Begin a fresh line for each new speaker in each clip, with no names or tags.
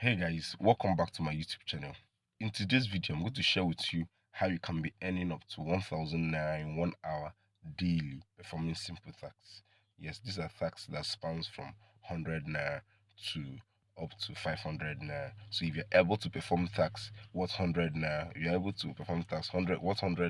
Hey guys, welcome back to my YouTube channel. In today's video, I'm going to share with you how you can be earning up to 1,000 naira in 1 hour daily performing simple tasks. Yes, these are tasks that spans from 100 naira to up to 500 naira. So if you're able to perform tasks worth 100 naira, you're able to perform tasks 100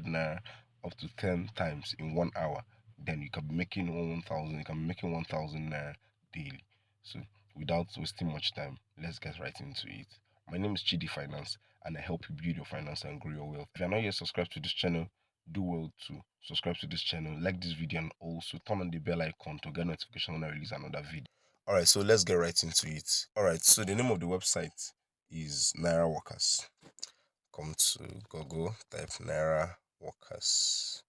naira up to 10 times in 1 hour, then you can be making 1,000. You can be making 1,000 naira daily. So without wasting much time, let's get right into it. My name is Chidi Finance, and I help you build your finance and grow your wealth. If you're not yet subscribed to this channel, do well to subscribe to this channel, like this video, and also turn on the bell icon to get notification when I release another video. Alright, so let's get right into it. Alright, so the name of the website is Naira Workers. Come to Google, type Naira Workers.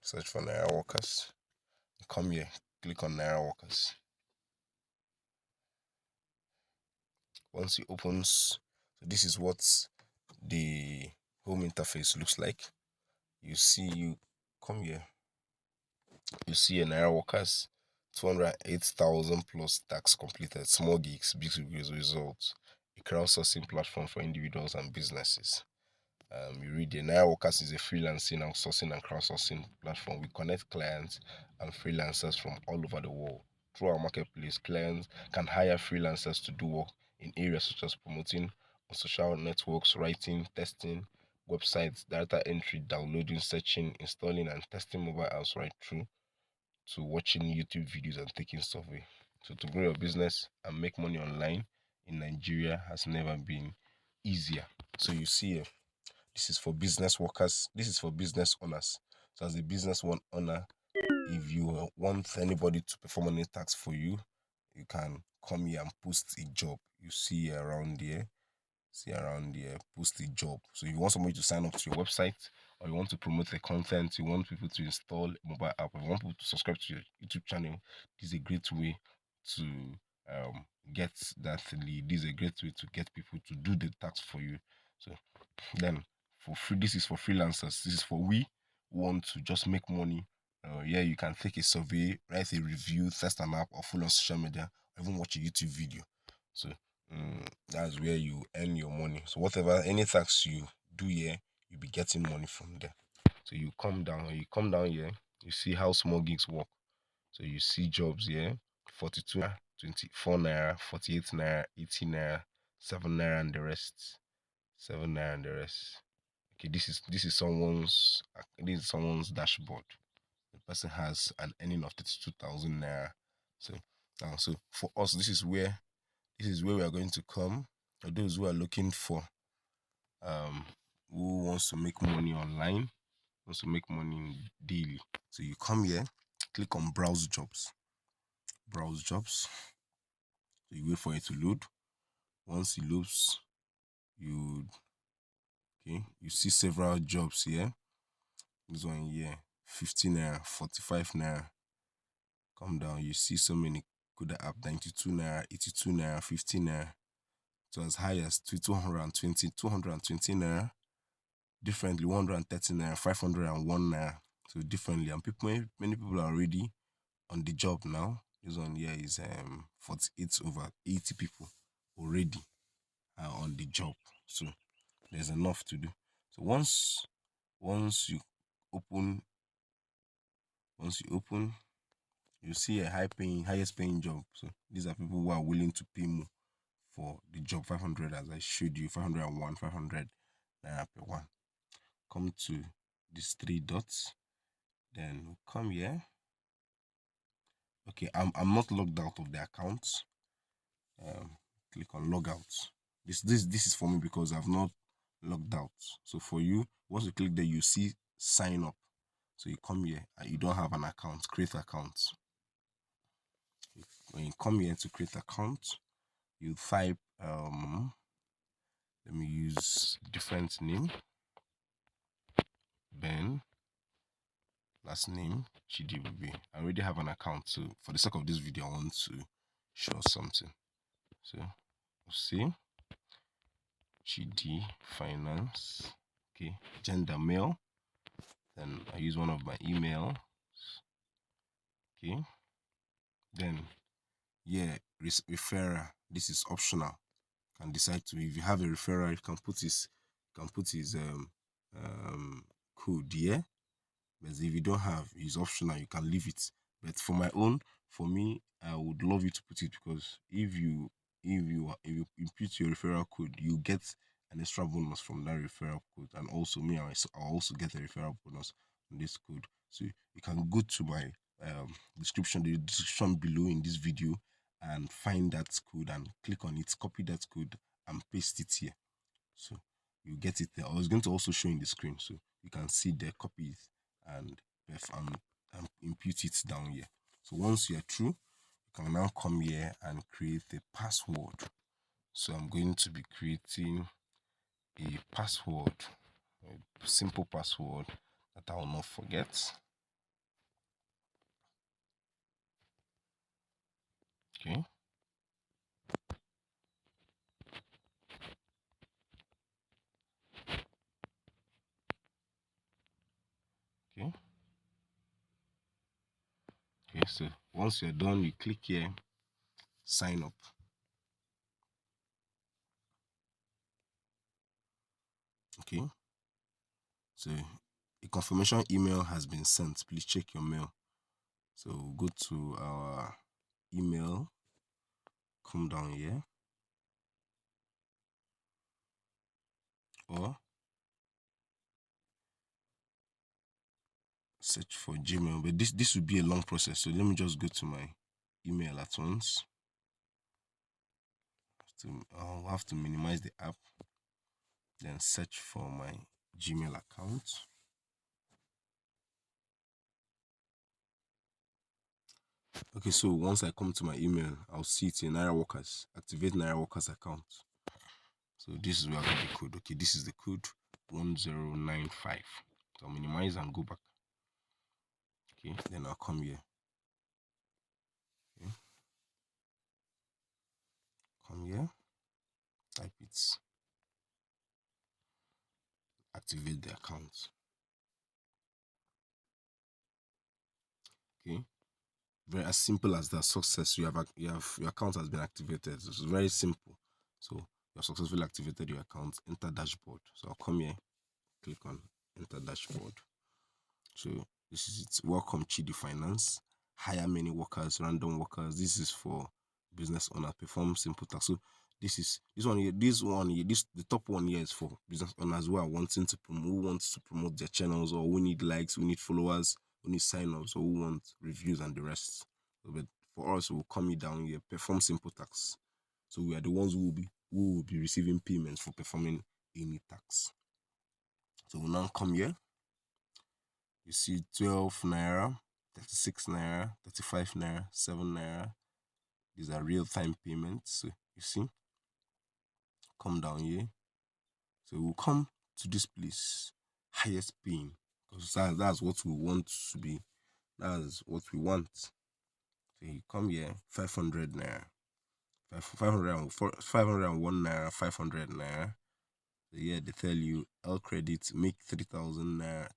Search for Naira Workers. Come here, click on Naira Workers. Once it opens, so this is what the home interface looks like. You come here, you see a Naira Workers 208,000 plus tax completed, small gigs, big results, a crowdsourcing platform for individuals and businesses. You read the Naira Workers is a freelancing, outsourcing, and crowdsourcing platform. We connect clients and freelancers from all over the world. Through our marketplace, clients can hire freelancers to do work in areas such as promoting on social networks, writing, testing, websites, data entry, downloading, searching, installing, and testing mobile apps right through to watching YouTube videos and taking survey. So to grow your business and make money online in Nigeria has never been easier. So you see here, this is for business workers. This is for business owners. So as a business owner, if you want anybody to perform any task for you, you can come here and post a job. You see around here, post a job. So if you want somebody to sign up to your website, or you want to promote the content, you want people to install a mobile app, or you want people to subscribe to your YouTube channel, this is a great way to get that lead. This is a great way to get people to do the task for you. So then for free, this is for freelancers. This is for we who want to just make money. Yeah, you can take a survey, write a review, test an app, or follow on social media, or even watch a YouTube video. So that's where you earn your money. So whatever, any tax you do here, you'll be getting money from there. So you come down here, you see how small gigs work. So you see jobs here, 42 naira, 24 naira, 48 naira, 18 naira, 7 naira, and the rest. 7 naira and the rest. Okay, this is someone's dashboard. The person has an earning of 32,000 naira. So for us, this is where we are going to come. For those who are looking for who wants to make money online, wants to make money daily. So you come here, click on browse jobs. So you wait for it to load. Once it loads, you see several jobs here. This one here, 50 naira, 45 naira. Come down, you see so many. Good app, 92 naira, 82 naira, 50 naira. So as high as 220 naira. Differently, 130 naira, 501 naira. So differently, and many people are already on the job now. This one here is 48 over 80 people already are on the job. So there's enough to do. So once you open, you see a highest paying job. So these are people who are willing to pay more for the job. 500, as I showed you, 501, 500 naira per one. Come to these three dots, then come here. Okay, I'm not logged out of the account. Click on logout. This is for me because I've not logged out. So for you, once you click there, you see sign up. So you come here and you don't have an account, create account. When you come here to create account, you type let me use different name, Ben, last name Chidi will be. I already have an account, so for the sake of this video I want to show something. So see Chidi Finance, okay, gender male, Then I use one of my email. Okay. Then yeah, referrer. This is optional. Can decide to, if you have a referrer, you can put his code here. But if you don't have, it's optional. You can leave it. But for my own, for me, I would love you to put it, because if you input your referral code, you get an extra bonus from that referral code, and also me, I'll also get a referral bonus on this code. So you can go to my the description below in this video, and find that code and click on it, copy that code and paste it here. So you get it there. I was going to also show in the screen, so you can see the copies and and impute it down here. So once you're through, you can now come here and create a password. So I'm going to be creating a password, a simple password that I will not forget. Okay. Okay. Okay. So once you're done, you click here, sign up. Okay. So a confirmation email has been sent. Please check your mail. So go to our email, come down here, or search for Gmail. But this would be a long process, so let me just go to my email at once. I'll have to minimize the app, then search for my Gmail account. Okay, so once I come to my email, I'll see it in Naira Workers. Activate Naira Workers account. So this is where I got the code. Okay, this is the code 1095. So I'll minimize and go back. Okay, then I'll come here. Okay. Come here, type it, activate the account. Okay, very as simple as that. Success. You have your account has been activated. It's very simple. So you have successfully activated your account. Enter dashboard. So I'll come here, click on enter dashboard. So this is it. Welcome Chidi Finance. Hire many workers, random workers. This is for business owner. Perform simple tasks. So this one here, the top one here is for business owners who are wanting to promote, who wants to promote their channels, or who need likes, who need followers, who need sign-ups, or who want reviews and the rest. So, but for us, we'll come down here, perform simple tasks. So we are the ones who will be receiving payments for performing any task. So we'll now come here. You see 12 naira, 36 naira, 35 naira, 7 naira. These are real-time payments. So you see, come down here. So we'll come to this place, highest paying, because that's what we want to be. That's what we want. So you come here, 500 naira, 501 naira, 500 naira. So yeah, they tell you L credit, make 3,000 naira.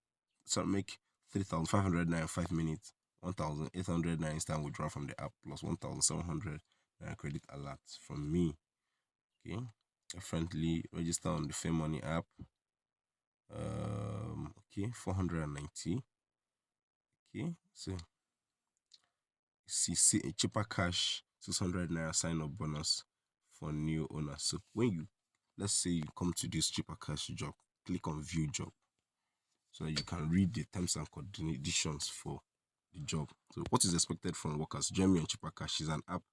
So make 3,500 naira in 5 minutes. 1,800 naira instant withdrawal from the app, plus 1,700 naira credit alert from me. Okay, friendly register on the Fair Money app. Okay, 490. Okay, so see a cheaper cash 600 naira sign up bonus for new owners. So when let's say you come to this cheaper cash job, click on view job, so that you can read the terms and conditions for the job. So what is expected from workers? Join me on Cheaper Cash is an app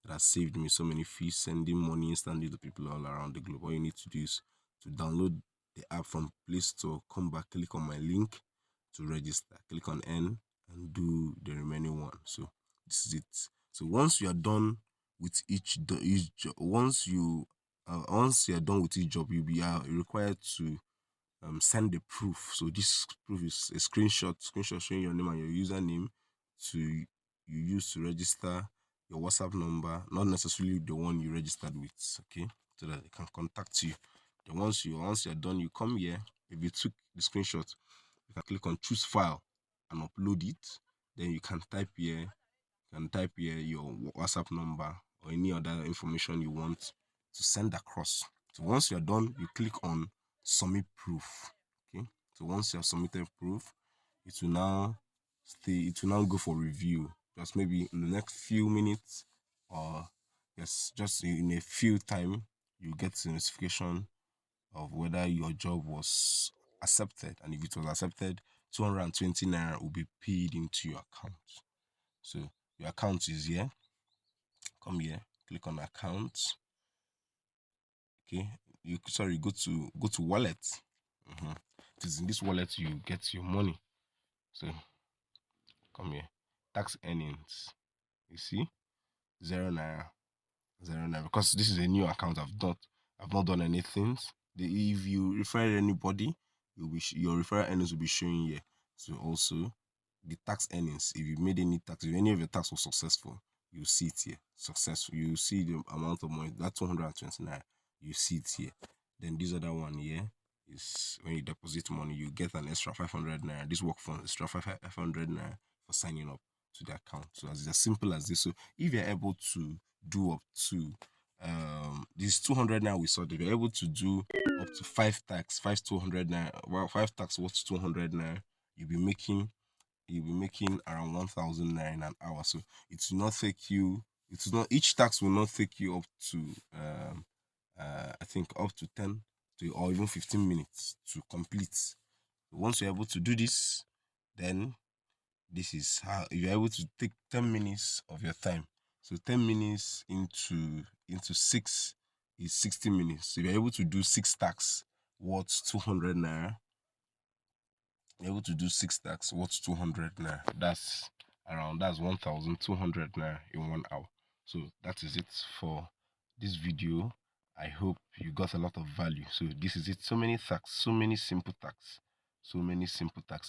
that has saved me so many fees, sending money instantly to people all around the globe. All you need to do is to download the app from Play Store, come back, click on my link to register, click on N and do the remaining one. So this is it. So once you are done with each job, once you are done with each job, you'll be required to send the proof. So this proof is a screenshot showing your name and your username to you use to register your WhatsApp number, not necessarily the one you registered with, okay, so that they can contact you. Then once you're done, you come here. If you took the screenshot, you can click on choose file and upload it. Then you can type here your WhatsApp number or any other information you want to send across. So once you're done, you click on submit proof. Okay. So once you have submitted proof, it will now go for review. Just maybe in the next few minutes, or yes, just in a few time, you get a notification of whether your job was accepted. And if it was accepted, 220 naira will be paid into your account. So your account is here. Come here, click on account. Okay, go to wallet. It is in this wallet you get your money. So come here, tax earnings. You see, 0 naira, 0 naira, because this is a new account. I've not done anything. If you refer anybody, your referral earnings will be showing here. So also the tax earnings. If you made any tax, if any of your tax was successful, you see it here. Successful. You see the amount of money. That 229. You see it here. Then this other one here is when you deposit money, you get an extra 500 naira. This work fund extra 500 naira for signing up to the account. So it's as simple as this. So if you're able to do up to this 200 now we saw, if you're able to do up to 5 200 now, well, 5 tax worth 200 now, you'll be making around 1,000 naira in an hour. So it will not take you, each tax will not take you up to I think up to 10 to or even 15 minutes to complete. Once you're able to do this, then this is how you're able to take 10 minutes of your time. So 10 minutes into 6 is 60 minutes. So you're able to do 6 tax worth 200 naira. You're able to do 6 tax worth 200 naira. That's 1,200 naira in 1 hour. So that is it for this video. I hope you got a lot of value. So this is it. So many tax, so many simple tax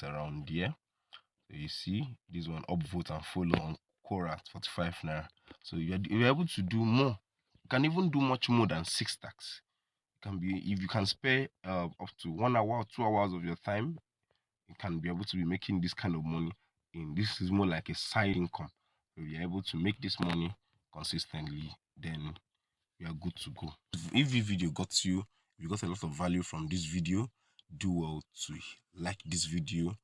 around here. So you see this one, upvote and follow on Quora, 45 naira. So you're able to do more. You can even do much more than 6 tax. It can be, if you can spare up to 1 hour or 2 hours of your time, you can be able to be making this kind of money. This is more like a side income. So you're able to make this money consistently, then you are good to go. If this video got you, if you got a lot of value from this video, do well to like this video,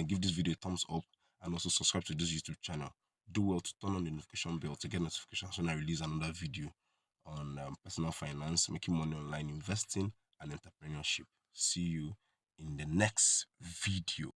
give this video a thumbs up, and also subscribe to this YouTube channel. Do well to turn on the notification bell to get notifications when I release another video on personal finance, making money online, investing, and entrepreneurship. See you in the next video.